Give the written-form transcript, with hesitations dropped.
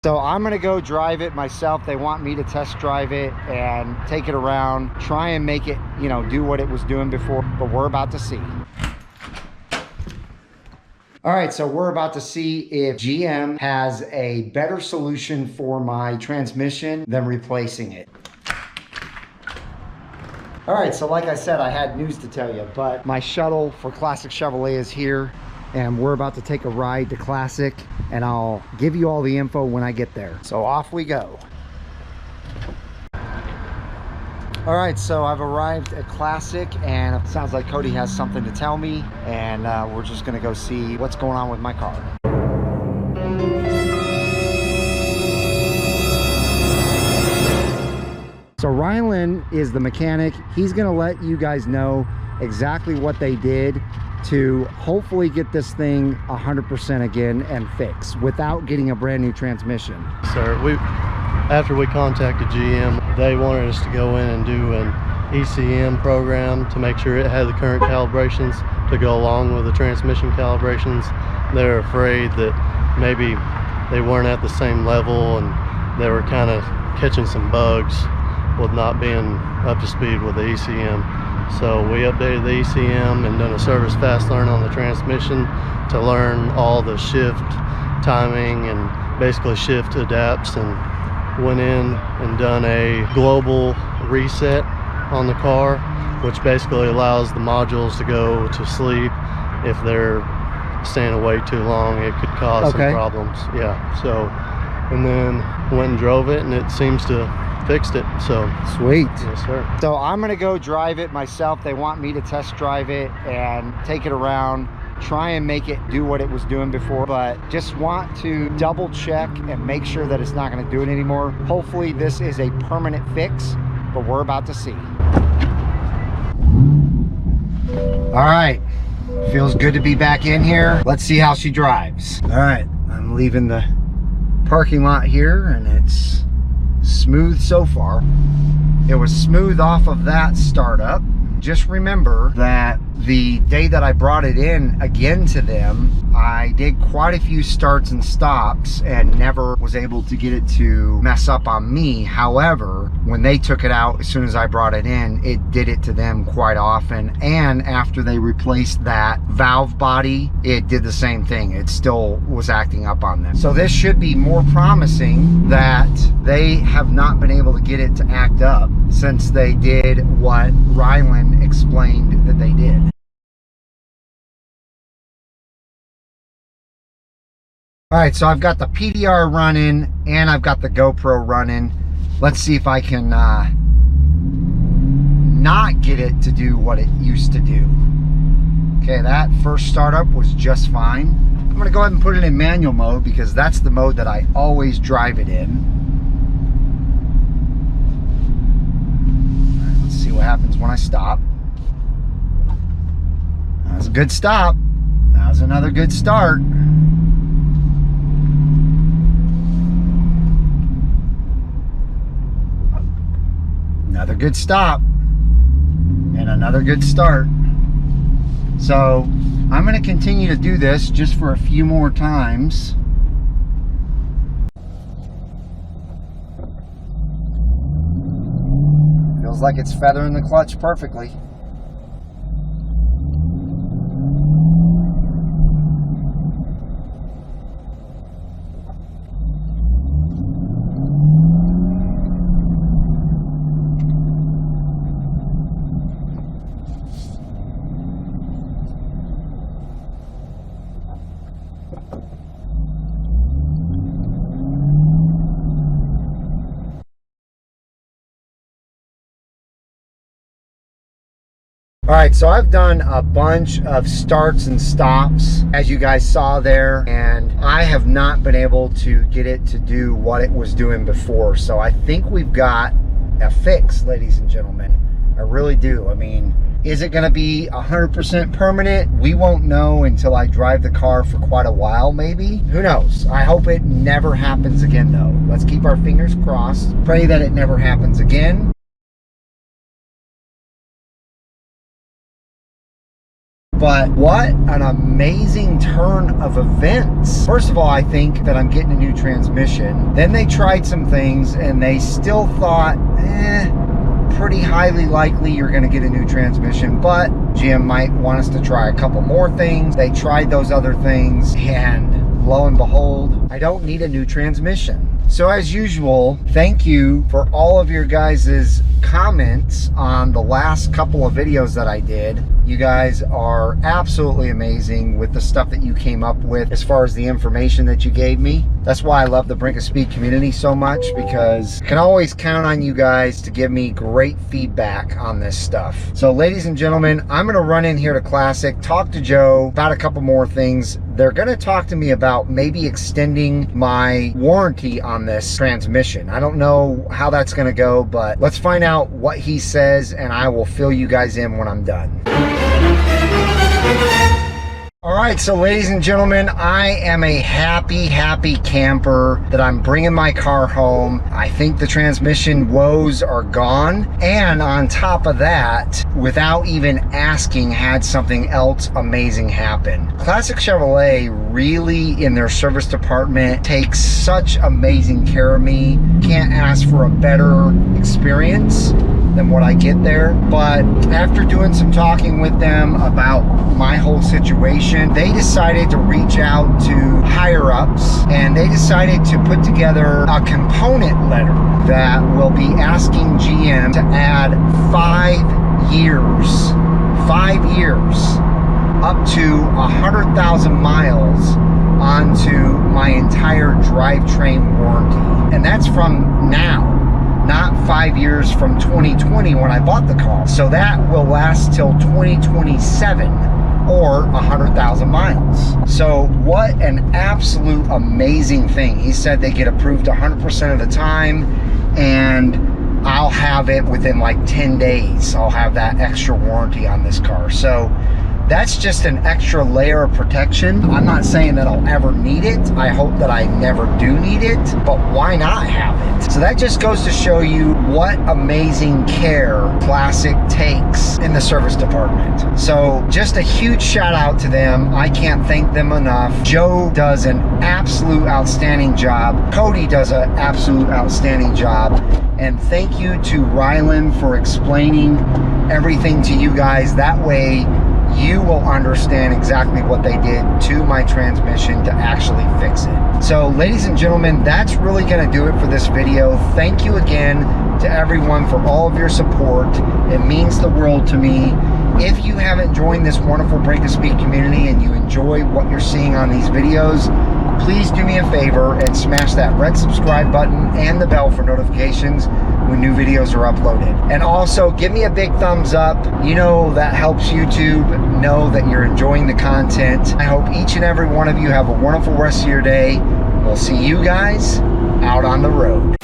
So I'm gonna go drive it myself. They want me to test drive it and take it around, try and make it, you know, do what it was doing before, but we're about to see. All right, so we're about to see if GM has a better solution for my transmission than replacing it. All right, so like I said, I had news to tell you, but my shuttle for Classic Chevrolet is here, and we're about to take a ride to Classic, and I'll give you all the info when I get there. So off we go. All right, so I've arrived at Classic, and it sounds like Cody has something to tell me, and we're just gonna go see what's going on with my car. So Rylan is the mechanic. He's gonna let you guys know exactly what they did to hopefully get this thing 100% again and fix without getting a brand new transmission. Sir, after we contacted GM, they wanted us to go in and do an ECM program to make sure it had the current calibrations to go along with the transmission calibrations. They're afraid that maybe they weren't at the same level and they were kind of catching some bugs with not being up to speed with the ECM. So we updated the ECM and done a service fast learn on the transmission to learn all the shift timing and basically shift adapts, and went in and done a global reset on the car, which basically allows the modules to go to sleep. If they're staying away too long, it could cause some problems. Yeah, so, and then went and drove it, and it seems to fixed it. So sweet. Yes, sir. So I'm gonna go drive it myself. They want me to test drive it and take it around, try and make it do what it was doing before, but just want to double check and make sure that it's not going to do it anymore. Hopefully this is a permanent fix, but we're about to see. All right, feels good to be back in here. Let's see how she drives. All right, I'm leaving the parking lot here, and it's smooth so far. It was smooth off of that startup. Just remember that the day that I brought it in again to them, I did quite a few starts and stops and never was able to get it to mess up on me. However, when they took it out, as soon as I brought it in, it did it to them quite often. And after they replaced that valve body, it did the same thing. It still was acting up on them. So this should be more promising that they have not been able to get it to act up since they did what Rylan explained that they did. All right, so I've got the PDR running and I've got the GoPro running. Let's see if I can not get it to do what it used to do. Okay, that first startup was just fine. I'm gonna go ahead and put it in manual mode because that's the mode that I always drive it in. All right, let's see what happens when I stop. That was a good stop. That was another good start. Another good stop and another good start. So I'm going to continue to do this just for a few more times. Feels like it's feathering the clutch perfectly. All right, so I've done a bunch of starts and stops, as you guys saw there, and I have not been able to get it to do what it was doing before. So I think we've got a fix, ladies and gentlemen. I really do. I mean, is it gonna be 100% permanent? We won't know until I drive the car for quite a while, maybe. Who knows? I hope it never happens again, though. Let's keep our fingers crossed. Pray that it never happens again. But what an amazing turn of events. First of all, I think that I'm getting a new transmission. Then they tried some things and they still thought, pretty highly likely you're going to get a new transmission, but GM might want us to try a couple more things. They tried those other things, and lo and behold, I don't need a new transmission. So as usual, thank you for all of your guys' comments on the last couple of videos that I did. You guys are absolutely amazing with the stuff that you came up with as far as the information that you gave me. That's why I love the Brink of Speed community so much, because I can always count on you guys to give me great feedback on this stuff. So ladies and gentlemen, I'm gonna run in here to Classic, talk to Joe about a couple more things. They're gonna talk to me about maybe extending my warranty on this transmission. I don't know how that's gonna go, but let's find out what he says, and I will fill you guys in when I'm done. All right, so ladies and gentlemen, I am a happy camper that I'm bringing my car home. I think the transmission woes are gone. And on top of that, without even asking, had something else amazing happen. Classic Chevrolet really, in their service department, takes such amazing care of me. Can't ask for a better experience than what I get there. But after doing some talking with them about my whole situation, they decided to reach out to higher ups, and they decided to put together a component letter that will be asking GM to add 5 years up to 100,000 miles onto my entire drivetrain warranty. And that's from now, not 5 years from 2020 when I bought the car. So that will last till 2027, or 100,000 miles. So what an absolute amazing thing. He said they get approved 100% of the time, and I'll have it within like 10 days. I'll have that extra warranty on this car. So that's just an extra layer of protection. I'm not saying that I'll ever need it. I hope that I never do need it, but why not have it? So that just goes to show you what amazing care Classic takes in the service department. So just a huge shout out to them. I can't thank them enough. Joe does an absolute outstanding job. Cody does an absolute outstanding job. And thank you to Rylan for explaining everything to you guys. That way, you will understand exactly what they did to my transmission to actually fix it. So ladies and gentlemen, that's really going to do it for this video. Thank you again to everyone for all of your support. It means the world to me. If you haven't joined this wonderful Brink of Speed community and you enjoy what you're seeing on these videos, please do me a favor and smash that red subscribe button and the bell for notifications when new videos are uploaded. And also give me a big thumbs up. You know, that helps YouTube know that you're enjoying the content. I hope each and every one of you have a wonderful rest of your day. We'll see you guys out on the road.